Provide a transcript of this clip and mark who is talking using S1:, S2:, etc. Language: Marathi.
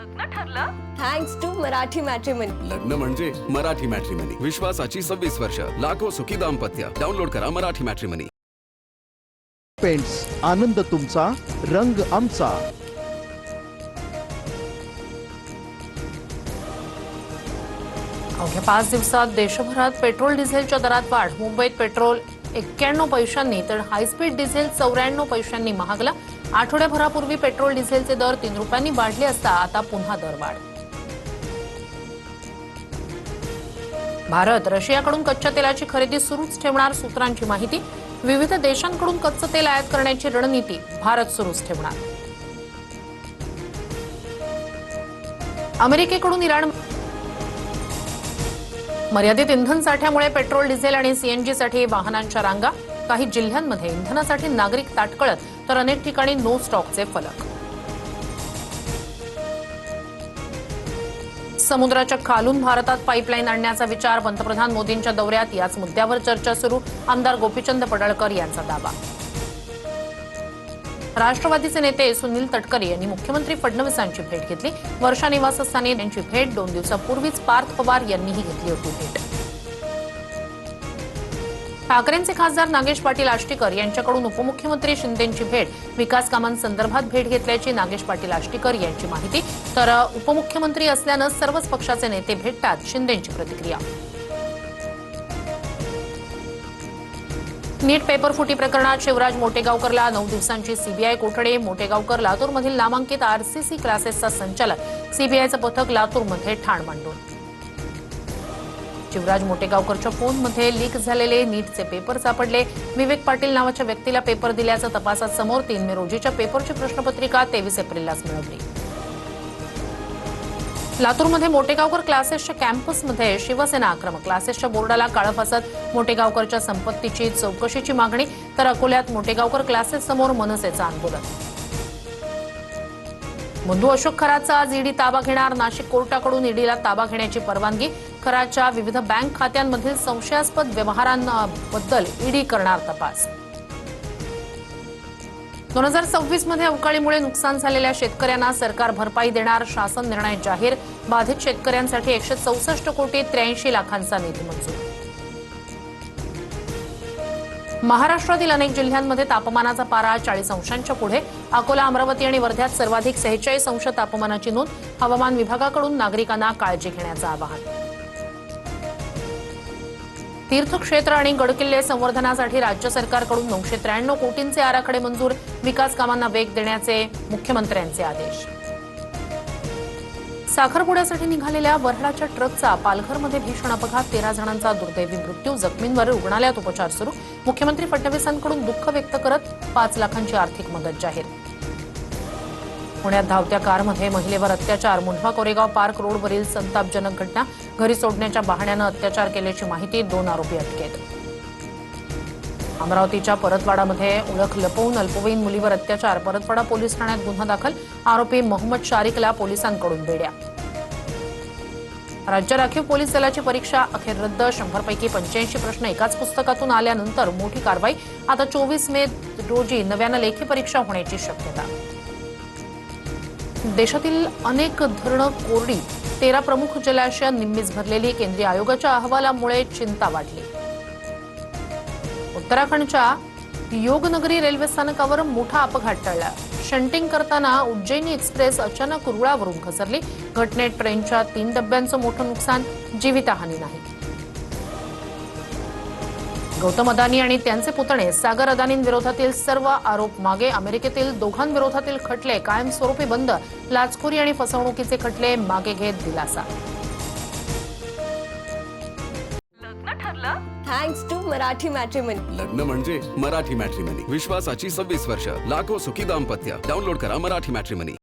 S1: लग्न ठरलं
S2: थँक्स टू मराठी मॅट्रिमनी।
S3: लग्न म्हणजे मराठी मॅट्रिमनी, विश्वासाची 26 वर्ष, लाखो सुखी दाम्पत्य। डाउनलोड करा मराठी मॅट्रिमनी।
S4: पेंट्स, आनंद तुमचा, रंग आमचा।
S5: अवघ्या 5 दिवसात देशभरात पेट्रोल डिझेलच्या दरात वाढ। मुंबईत पेट्रोल 91 पैशांनी तर हायस्पीड डिझेल 94 पैशांनी महागला। आठवड्याभरापूर्वी पेट्रोल डिझेलचे दर 3 रुपयांनी वाढले असता आता पुन्हा दरवाढ। भारत रशियाकडून कच्च्या तेलाची खरेदी सुरूच ठेवणार, सूत्रांची माहिती। विविध देशांकडून कच्चं तेल आयात करण्याची रणनीती भारत सुरूच ठेवणार। अमेरिकेकडून इराण मर्यादित इंधन साठ्यामुळे पेट्रोल डिझेल आणि सीएनजीसाठी वाहनांच्या रांगा। काही जिल्ह्यांमध्ये इंधनासाठी नागरिक ताटकळत तर अनेक ठिकाणी नो स्टॉकचे फलक। समुद्राच्या खालून भारतात पाईपलाईन आणण्याचा विचार। पंतप्रधान मोदींच्या दौऱ्यात याच मुद्द्यावर चर्चा सुरू। आमदार गोपीचंद पडळकर यांचा दावा। राष्ट्रवादीचे नेते सुनील तटकरे यांनी मुख्यमंत्री फडणवीसांची भेट घेतली। वर्षा निवासस्थानी त्यांची भेट 2 दिवसापूर्वीच पार्थ पवार यांनीही घेतली होती भेट। ठाकरेंचे खासदार नागेश पाटील आष्टीकर यांच्याकडून उपमुख्यमंत्री शिंदेंची भेट। विकास कामांसंदर्भात भेट घेतल्याची नागेश पाटील आष्टीकर यांची माहिती। तर उपमुख्यमंत्री असल्यानं सर्वच पक्षाचे नेते भेटतात, शिंदेंची प्रतिक्रिया। नीट पेपर फुटी प्रकरणात शिवराज मोटेगावकरला 9 दिवसांची सीबीआय कोठडी। मोटेगावकर लातूरमधील नामांकित आरसीसी क्लासेसचा संचालक। सीबीआयचं पथक लातूरमध्ये ठाण मांडून। शिवराज मोटेगावकरच्या फोनमध्ये लीक झालेले नीटचे पेपर सापडले। विवेक पाटील नावाच्या व्यक्तीला पेपर दिल्याचं तपासात समोर। 3 मे रोजीच्या पेपरची प्रश्नपत्रिका 23 एप्रिललाच मिळवली। लातूरमध्ये मोटेगावकर क्लासेसच्या कॅम्पसमध्ये शिवसेना आक्रमक। क्लासेसच्या बोर्डाला काळं फासत मोटेगावकरच्या संपत्तीची चौकशीची मागणी। तर अकोल्यात मोटेगावकर क्लासेस समोर मनसेचं आंदोलन। बंधू अशोक खराचा आज ईडी ताबा घेणार। नाशिक कोर्टाकडून ईडीला ताबा घेण्याची परवानगी। खराच्या विविध बँक खात्यांमधील संशयास्पद व्यवहारांबद्दल ईडी करणार तपास। 2026 मध्ये अवकाळीमुळे नुकसान झालेल्या शेतकऱ्यांना सरकार भरपाई देणार। शासन निर्णय जाहीर। बाधित शेतकऱ्यांसाठी 164 कोटी 83 लाखांचा निधी मंजूर। महाराष्ट्रातील अनेक जिल्ह्यांमध्ये तापमानाचा पारा 40 अंशांच्या पुढे। अकोला, अमरावती आणि वर्ध्यात सर्वाधिक 46 अंश तापमानाची नोंद। हवामान विभागाकडून नागरिकांना काळजी घेण्याचं आवाहन। तीर्थक्षेत्र आणि गडकिल्ले संवर्धनासाठी राज्य सरकारकडून 993 कोटींचे आराखडे मंजूर। विकास कामांना वेग देण्याचे मुख्यमंत्र्यांचे आदेश। साखरपुड्यासाठी निघालेल्या वऱ्हाडाच्या ट्रकचा पालघरमध्ये भीषण अपघात। 13 जणांचा दुर्दैवी मृत्यू। जखमींवर रुग्णालयात उपचार सुरू। मुख्यमंत्री फडणवीसांकडून दुःख व्यक्त करत 5 लाखांची आर्थिक मदत जाहीर। पुण्यात धावत्या कारमध्ये महिलेवर अत्याचार। मुंढवा कोरेगाव पार्क रोडवरील संतापजनक घटना। घरी सोडण्याच्या बहाण्यानं अत्याचार केल्याची माहिती। 2 आरोपी अटकेत। अमरावतीच्या परतवाडामध्ये ओळख लपवून अल्पवयीन मुलीवर अत्याचार। परतवाडा पोलीस ठाण्यात गुन्हा दाखल। आरोपी मोहम्मद शारिकला पोलिसांकडून बेड्या। राज्य राखीव पोलीस दलाची परीक्षा अखेर रद्द। 100 पैकी 85 प्रश्न एकाच पुस्तकातून आल्यानंतर मोठी कारवाई। आता 24 मे रोजी नव्यानं लेखी परीक्षा होण्याची शक्यता। देशातील अनेक धरणं कोरडी। 13 प्रमुख जलाशय निम्मीच भरलेली। केंद्रीय आयोगाच्या अहवालामुळे चिंता वाढली। उत्तराखंडच्या योगनगरी रेल्वे स्थानकावर मोठा अपघात टळला। शंटिंग करताना उज्जैनी एक्सप्रेस अचानक रुळावरून घसरली। घटनेत ट्रेनच्या 3 डब्यांचं मोठं नुकसान। जीवितहानी नाही। गौतम अदानी आणि त्यांचे पुतणे सागर अदानींविरोधातील सर्व आरोप मागे। अमेरिकेतील दोघांविरोधातील खटले कायमस्वरूपी बंद। लाचखोरी आणि फसवणुकीचे खटले मागे घेत दिलासा।
S1: लग्न ठरलं
S2: थँक्स टू मराठी मॅट्रिमनी।
S3: लग्न म्हणजे मराठी मॅट्रिमनी, विश्वासाची 26 वर्ष, लाखो सुखी दाम्पत्य। डाउनलोड करा मराठी मॅट्रिमनी।